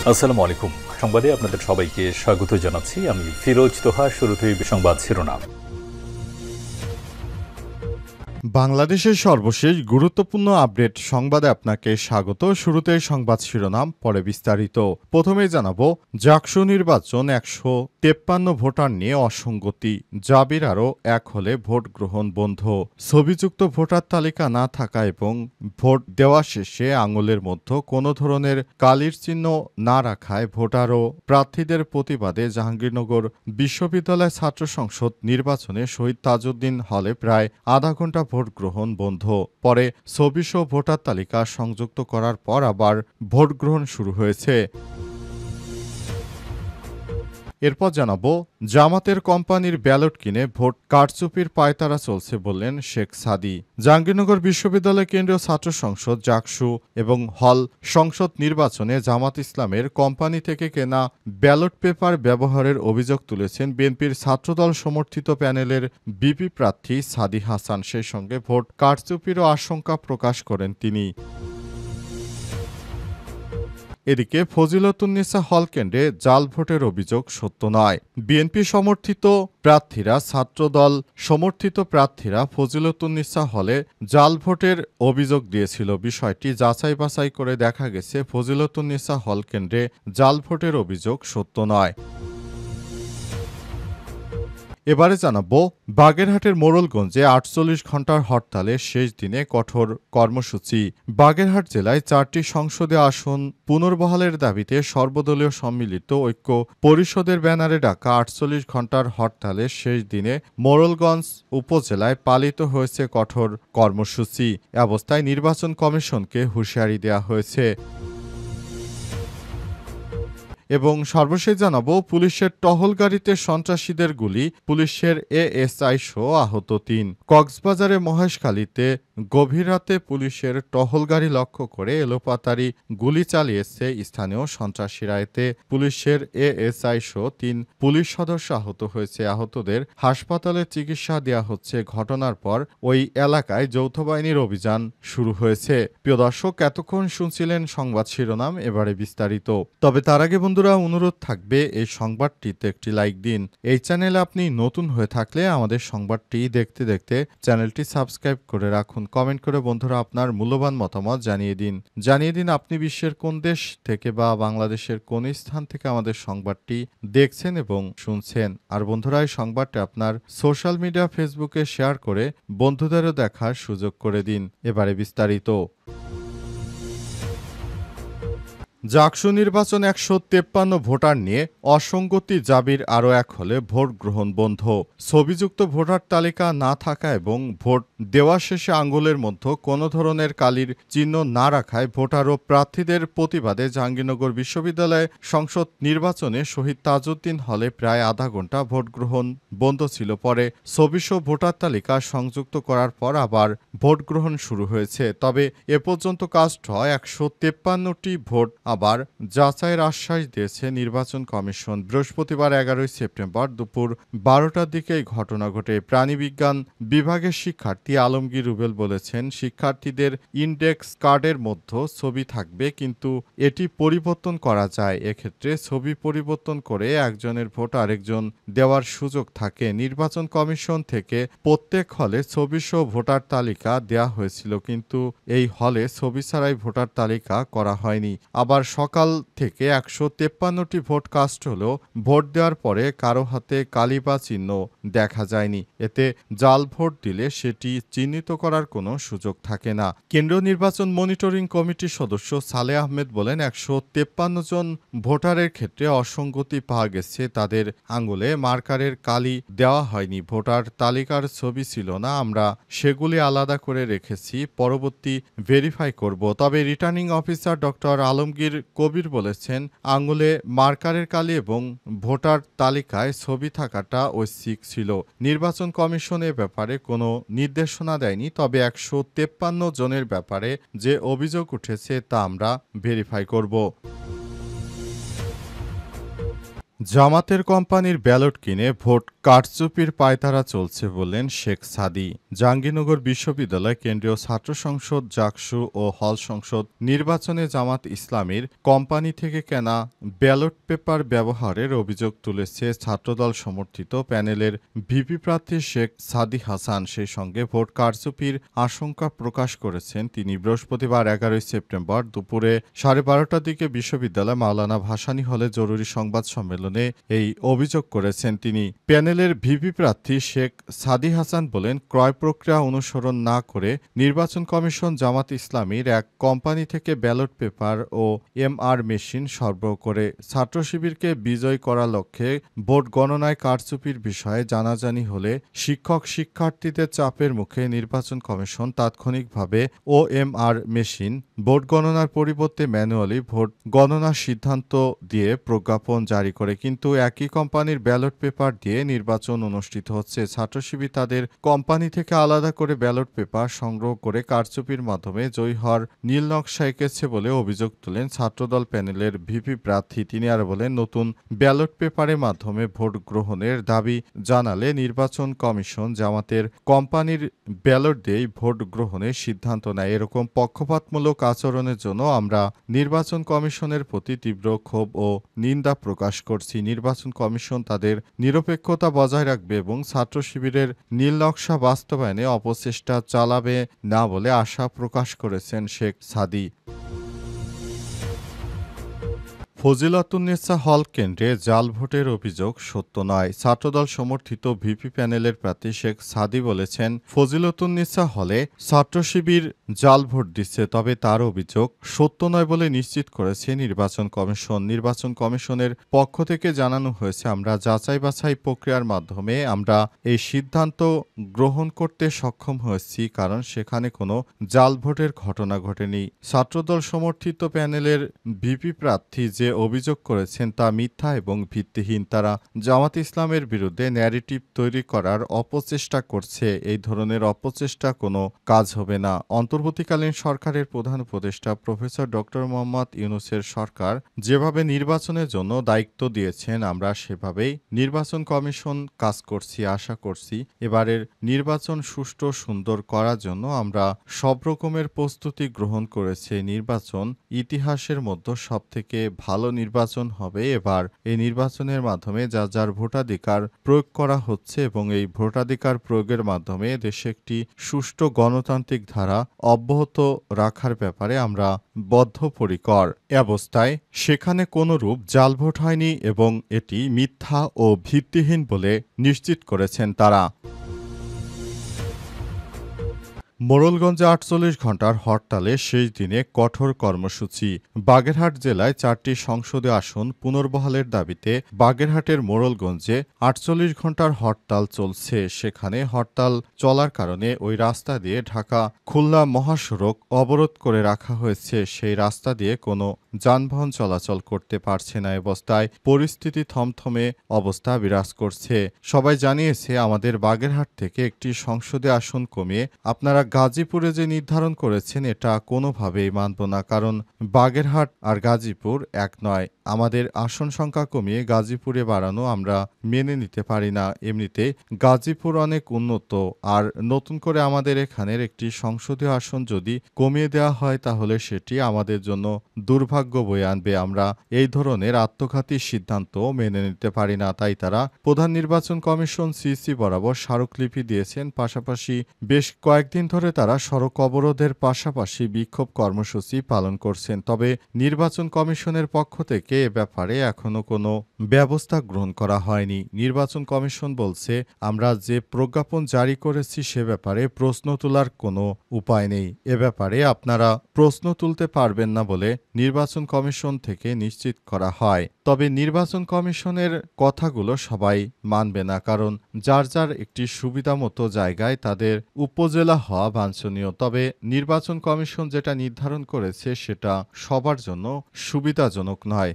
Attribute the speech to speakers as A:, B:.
A: আসসালামু আলাইকুম। সংবাদে আপনাদের সবাইকে স্বাগত জানাচ্ছি। আমি ফিরোজ তোহা। শুরুতেই সংবাদ শিরোনাম।
B: বাংলাদেশের সর্বশেষ গুরুত্বপূর্ণ আপডেট সংবাদে আপনাকে স্বাগত। শুরুতেই সংবাদ শিরোনাম, পরে বিস্তারিত। প্রথমেই জানাবো, জাকসু নির্বাচন ১৫৩ ভোটার নিয়ে অসঙ্গতি, জাবির আরও এক হলে ভোট গ্রহণ বন্ধ। ছবিযুক্ত ভোটার তালিকা না থাকা এবং ভোট দেওয়া শেষে আঙুলের মধ্যে কোনো ধরনের কালির চিহ্ন না রাখায় ভোটার ও প্রার্থীদের প্রতিবাদে জাহাঙ্গীরনগর বিশ্ববিদ্যালয় ছাত্র সংসদ নির্বাচনে শহীদ তাজউদ্দিন হলে প্রায় আধা ঘণ্টা ভোট গ্রহণ বন্ধ। পরে ছবিসহ ভোটার তালিকা সংযুক্ত করার পর আবার ভোট গ্রহণ শুরু হয়েছে। এরপর জানাবো, জামাতের কোম্পানির ব্যালট কিনে ভোট কারচুপির পায়তারা চলছে বললেন শেখ সাদী। জাহাঙ্গীরনগর বিশ্ববিদ্যালয় কেন্দ্রীয় ছাত্র সংসদ জাকসু এবং হল সংসদ নির্বাচনে জামাত ইসলামের কোম্পানি থেকে কেনা ব্যালট পেপার ব্যবহারের অভিযোগ তুলেছেন বিএনপির ছাত্রদল সমর্থিত প্যানেলের বিপি প্রার্থী সাদী হাসান। সেই সঙ্গে ভোট কারচুপিরও আশঙ্কা প্রকাশ করেন তিনি। এদিকে ফজিলতুন্নেসা হল কেন্দ্রে জাল ভোটের অভিযোগ সত্য নয়। বিএনপি সমর্থিত প্রার্থীরা ছাত্রদল সমর্থিত প্রার্থীরা ফজিলতুন্নেসা হলে জাল ভোটের অভিযোগ দিয়েছিল। বিষয়টি যাচাই বাছাই করে দেখা গেছে ফজিলতুন্নেসা হল কেন্দ্রে জাল ভোটের অভিযোগ সত্য নয়। এবারে জানাবো, বাগেরহাটের মোড়লগঞ্জে ৪৮ ঘণ্টার হরতালের শেষ দিনে কঠোর কর্মসূচি। বাগেরহাট জেলায় ৪টি সংসদীয় আসন পুনর্বহালের দাবিতে সর্বদলীয় সম্মিলিত ঐক্য পরিষদের ব্যানারে ডাকা ৪৮ ঘণ্টার হরতালের শেষ দিনে মোড়লগঞ্জ উপজেলায় পালিত হয়েছে কঠোর কর্মসূচি। এ অবস্থায় নির্বাচন কমিশনকে হুঁশিয়ারি দেওয়া হয়েছে। এবং সর্বশেষ জানাবো, পুলিশের টহল গাড়িতে সন্ত্রাসীদের গুলি, পুলিশের এএসআই সহ আহত ৩। কক্সবাজারে মহেশখালীতে গভীর রাতে পুলিশের টহল গাড়ি লক্ষ্য করে এলোপাতাড়ি গুলি চালিয়েছে স্থানীয় সন্ত্রাসীরা। এতে পুলিশের এএসআই সহ ৩ পুলিশ সদস্য আহত হয়েছে। আহতদের হাসপাতালে চিকিৎসা দেওয়া হচ্ছে। ঘটনার পর ওই এলাকায় যৌথ বাহিনীর অভিযান শুরু হয়েছে। প্রিয় দর্শক, এতক্ষণ শুনছিলেন সংবাদ শিরোনাম, এবারে বিস্তারিত। তবে তার আগে বন্ধুরা, অনুরোধ থাকবে এই সংবাদটিতে একটি লাইক দিন। এই চ্যানেলে আপনি নতুন হয়ে থাকলে আমাদের সংবাদটি দেখতে দেখতে চ্যানেলটি সাবস্ক্রাইব করে রাখুন। কমেন্ট করে বন্ধুরা আপনার মূল্যবান মতামত জানিয়ে দিন আপনি বিশ্বের কোন দেশ থেকে বা বাংলাদেশের কোন স্থান থেকে আমাদের সংবাদটি দেখছেন এবং শুনছেন। আর বন্ধুরা, এই সংবাদটি আপনার সোশ্যাল মিডিয়া ফেসবুকে শেয়ার করে বন্ধুদেরও দেখার সুযোগ করে দিন। এবারে বিস্তারিত। জাকসু নির্বাচন ১৫৩ ভোটার নিয়ে অসঙ্গতি, জাবির আরও এক হলে ভোট গ্রহণ বন্ধ। ছবিযুক্ত ভোটার তালিকা না থাকা এবং ভোট দেওয়া শেষে আঙুলের মধ্যে কোনো ধরনের কালির চিহ্ন না রাখায় ভোটার ও প্রার্থীদের প্রতিবাদে জাহাঙ্গীরনগর বিশ্ববিদ্যালয় সংসদ নির্বাচনে শহীদ তাজউদ্দিন হলে প্রায় আধা ঘণ্টা ভোট গ্রহণ বন্ধ ছিল। পরে ছবিসহ ভোটার তালিকা সংযুক্ত করার পর আবার ভোট গ্রহণ শুরু হয়েছে। তবে এ পর্যন্ত কাস্ট হয় ১৫৩টি ভোট আবার যাচাইয়ের আশ্বাস দিয়েছে নির্বাচন কমিশন। বৃহস্পতিবার ১১ সেপ্টেম্বর দুপুর ১২টার দিকে এই ঘটনা ঘটে। প্রাণীবিজ্ঞান বিভাগের শিক্ষার্থী আলমগীর রুবেল বলেছেন, শিক্ষার্থীদের ইন্ডেক্স কার্ডের মধ্যে ছবি থাকবে, কিন্তু এটি পরিবর্তন করা যায়। এক্ষেত্রে ছবি পরিবর্তন করে একজনের ভোট আরেকজন দেওয়ার সুযোগ থাকে। নির্বাচন কমিশন থেকে প্রত্যেক হলে ছবিসহ ভোটার তালিকা দেয়া হয়েছিল, কিন্তু এই হলে ছবি ছাড়াই ভোটার তালিকা করা হয়নি। আবার সকাল থেকে ১৫৩টি ভোট কাস্ট হলেও ভোট দেওয়ার পরে কারো হাতে কালি বা চিহ্ন দেখা যায়নি। এতে জাল ভোট দিলে সেটি চিহ্নিত করার কোনো সুযোগ থাকে না। কেন্দ্রীয় নির্বাচন মনিটরিং কমিটির সদস্য সালেহ আহমেদ বলেন, ১৫৩ জন ভোটারের ক্ষেত্রে অসঙ্গতি পাওয়া গেছে। তাদের আঙুলে মার্কারের কালি দেওয়া হয়নি। ভোটার তালিকার ছবি ছিল না, আমরা সেগুলি আলাদা করে রেখেছি, পরবর্তী ভেরিফাই করব। তবে রিটার্নিং অফিসার ডক্টর আলমগীর কবির বলেছেন, আঙুলে মার্কারের কালি এবং ভোটার তালিকায় ছবি থাকাটা ঐচ্ছিক ছিল। নির্বাচন কমিশন এ ব্যাপারে কোনো নির্দেশনা দেয়নি। তবে ১৫৩ জনের ব্যাপারে যে অভিযোগ উঠেছে তা আমরা ভেরিফাই করব। জামাতের কোম্পানির ব্যালট কিনে ভোট কারচুপির পায়তারা চলছে বললেন শেখ সাদী। জাহাঙ্গীরনগর বিশ্ববিদ্যালয় কেন্দ্রীয় ছাত্র সংসদ জাকসু ও হল সংসদ নির্বাচনে জামাত ইসলামীর কোম্পানি থেকে কেনা ব্যালট পেপার ব্যবহারের অভিযোগ তুলেছে ছাত্রদল সমর্থিত প্যানেলের ভিপি প্রার্থী শেখ সাদী হাসান। সেই সঙ্গে ভোট কারচুপির আশঙ্কা প্রকাশ করেছেন তিনি। বৃহস্পতিবার ১১ সেপ্টেম্বর দুপুরে 12:30টার দিকে বিশ্ববিদ্যালয় মাওলানা ভাসানী হলে জরুরি সংবাদ সম্মেলনে এই অভিযোগ করেছেন তিনি। প্যানেলের ভিপি প্রার্থী শেখ সাদী হাসান বলেন, ক্রয় প্রক্রিয়া অনুসরণ না করে নির্বাচন কমিশন জামাত ইসলামীর এক কোম্পানি থেকে ব্যালট পেপার ও এমআর মেশিন সরবরাহ করে ছাত্র শিবিরকে বিজয় করার লক্ষ্যে ভোট গণনায় কারচুপির বিষয়ে জানাজানি হলে শিক্ষার্থীদের চাপের মুখে নির্বাচন কমিশন তাৎক্ষণিকভাবে ওএমআর মেশিন ভোট গণনার পরিবর্তে ম্যানুয়ালি ভোট গণনার সিদ্ধান্ত দিয়ে প্রজ্ঞাপন জারি করে। কিন্তু একই কোম্পানির ব্যালট পেপার দিয়ে নির্বাচন অনুষ্ঠিত হচ্ছে। ছাত্র শিবির তাদের কোম্পানি থেকে আলাদা করে ব্যালট পেপার সংগ্রহ করে কারচুপির মাধ্যমে জয়ী হওয়ার নীল নকশা এঁকেছে বলে অভিযোগ তোলেন ছাত্রদল প্যানেলের ভিপি প্রার্থী। তিনি আরও বলেন, নতুন ব্যালট পেপারের মাধ্যমে ভোট গ্রহণের দাবি জানালে নির্বাচন কমিশন জামাতের কোম্পানির ব্যালট দিয়েই ভোট গ্রহণের সিদ্ধান্ত নেয়। এরকম পক্ষপাতমূলক আচরণের জন্য আমরা নির্বাচন কমিশনের প্রতি তীব্র ক্ষোভ ও নিন্দা প্রকাশ করছি। নির্বাচন কমিশন তাদের নিরপেক্ষতা বজায় রাখবে এবং ছাত্র শিবিরের নীল নকশা বাস্তবায়নে অপচেষ্টা চালাবে না বলে আশা প্রকাশ করেছেন শেখ সাদী। ফজিলাতুন্নেসা হল কেন্দ্রে জাল ভোটের অভিযোগ সত্য নয়। ছাত্রদল সমর্থিত ভিপি প্যানেলের প্রার্থী শেখ সাদী বলেছেন, ফজিলাতুন্নেসা হলে ছাত্র শিবির জাল ভোট দিচ্ছে, তবে তার অভিযোগ সত্য নয় বলে নিশ্চিত করেছে নির্বাচন কমিশন। নির্বাচন কমিশনের পক্ষ থেকে জানানো হয়েছে, আমরা যাচাই বাছাই প্রক্রিয়ার মাধ্যমে আমরা এই সিদ্ধান্ত গ্রহণ করতে সক্ষম হয়েছি, কারণ সেখানে কোনো জাল ভোটের ঘটনা ঘটেনি। ছাত্রদল সমর্থিত প্যানেলের ভিপি প্রার্থী যে অভিযোগ করেছেন তা মিথ্যা এবং ভিত্তিহীন। তারা জামাত ইসলামের বিরুদ্ধে ন্যারেটিভ তৈরি করার অপচেষ্টা করছে। এই ধরনের অপচেষ্টা কোনো কাজ হবে না। অন্তর্বর্তীকালীন সরকারের প্রধান উপদেষ্টা প্রফেসর ডক্টর মোহাম্মদ ইউনূসের সরকার যেভাবে নির্বাচনের জন্য দায়িত্ব দিয়েছেন, আমরা সেভাবেই নির্বাচন কমিশন কাজ করছি। আশা করছি এবারের নির্বাচন সুষ্ঠু সুন্দর করার জন্য আমরা সব রকমের প্রস্তুতি গ্রহণ করেছি। নির্বাচন ইতিহাসের মধ্যে সবথেকে ভালো নির্বাচন হবে এবার। এই নির্বাচনের মাধ্যমে যার যার ভোটাধিকার প্রয়োগ করা হচ্ছে এবং এই ভোটাধিকার প্রয়োগের মাধ্যমে দেশে একটি সুষ্ঠু গণতান্ত্রিক ধারা অব্যাহত রাখার ব্যাপারে আমরা বদ্ধপরিকর। অবস্থায় সেখানে কোনরূপ জাল ভোট হয়নি এবং এটি মিথ্যা ও ভিত্তিহীন বলে নিশ্চিত করেছেন তারা। মোড়েলগঞ্জে ৪৮ ঘণ্টার হরতালে শেষ দিনে কঠোর কর্মসূচি। বাগেরহাট জেলায় ৪টি সংসদীয় আসন পুনর্বহালের দাবিতে বাগেরহাটের মোড়েলগঞ্জে ৪৮ ঘণ্টার হরতাল চলছে। সেখানে হরতাল চলার কারণে ওই রাস্তা দিয়ে ঢাকা খুলনা মহাসড়ক অবরোধ করে রাখা হয়েছে। সেই রাস্তা দিয়ে কোনো যানবাহন চলাচল করতে পারছে না। অবস্থায় পরিস্থিতি থমথমে অবস্থা বিরাজ করছে। সবাই জানিয়েছে, আমাদের বাগেরহাট থেকে একটি সংসদীয় আসন কমিয়ে আপনারা গাজীপুরে যে নির্ধারণ করেছেন এটা কোনোভাবেই মানব না, কারণ বাগেরহাট আর গাজীপুর এক নয়। আমাদের আসন সংখ্যা কমিয়ে গাজীপুরে বাড়ানো আমরা মেনে নিতে পারি না। এমনিতে গাজীপুর অনেক উন্নত, আর নতুন করে আমাদের এখানের একটি সংসদীয় আসন যদি কমিয়ে দেওয়া হয় তাহলে সেটি আমাদের জন্য দুর্ভাগ্য বয়ে আনবে। আমরা এই ধরনের আত্মঘাতী সিদ্ধান্ত মেনে নিতে পারি না। তাই তারা প্রধান নির্বাচন কমিশন সিইসি বরাবর স্মারকলিপি দিয়েছেন। পাশাপাশি বেশ কয়েকদিন ধরে তারা সড়ক অবরোধের পাশাপাশি বিক্ষোভ কর্মসূচি পালন করছেন। তবে নির্বাচন কমিশনের পক্ষ থেকে এ ব্যাপারে এখনো কোনো ব্যবস্থা গ্রহণ করা হয়নি। নির্বাচন কমিশন বলছে, আমরা যে প্রজ্ঞাপন জারি করেছি সে ব্যাপারে প্রশ্ন তোলার কোনো উপায় নেই। এ ব্যাপারে আপনারা প্রশ্ন তুলতে পারবেন না বলে নির্বাচন কমিশন থেকে নিশ্চিত করা হয়। তবে নির্বাচন কমিশনের কথাগুলো সবাই মানবে না, কারণ যার যার একটি সুবিধামতো জায়গায় তাদের উপজেলা হওয়া বাঞ্ছনীয়। তবে নির্বাচন কমিশন যেটা নির্ধারণ করেছে সেটা সবার জন্য সুবিধাজনক নয়।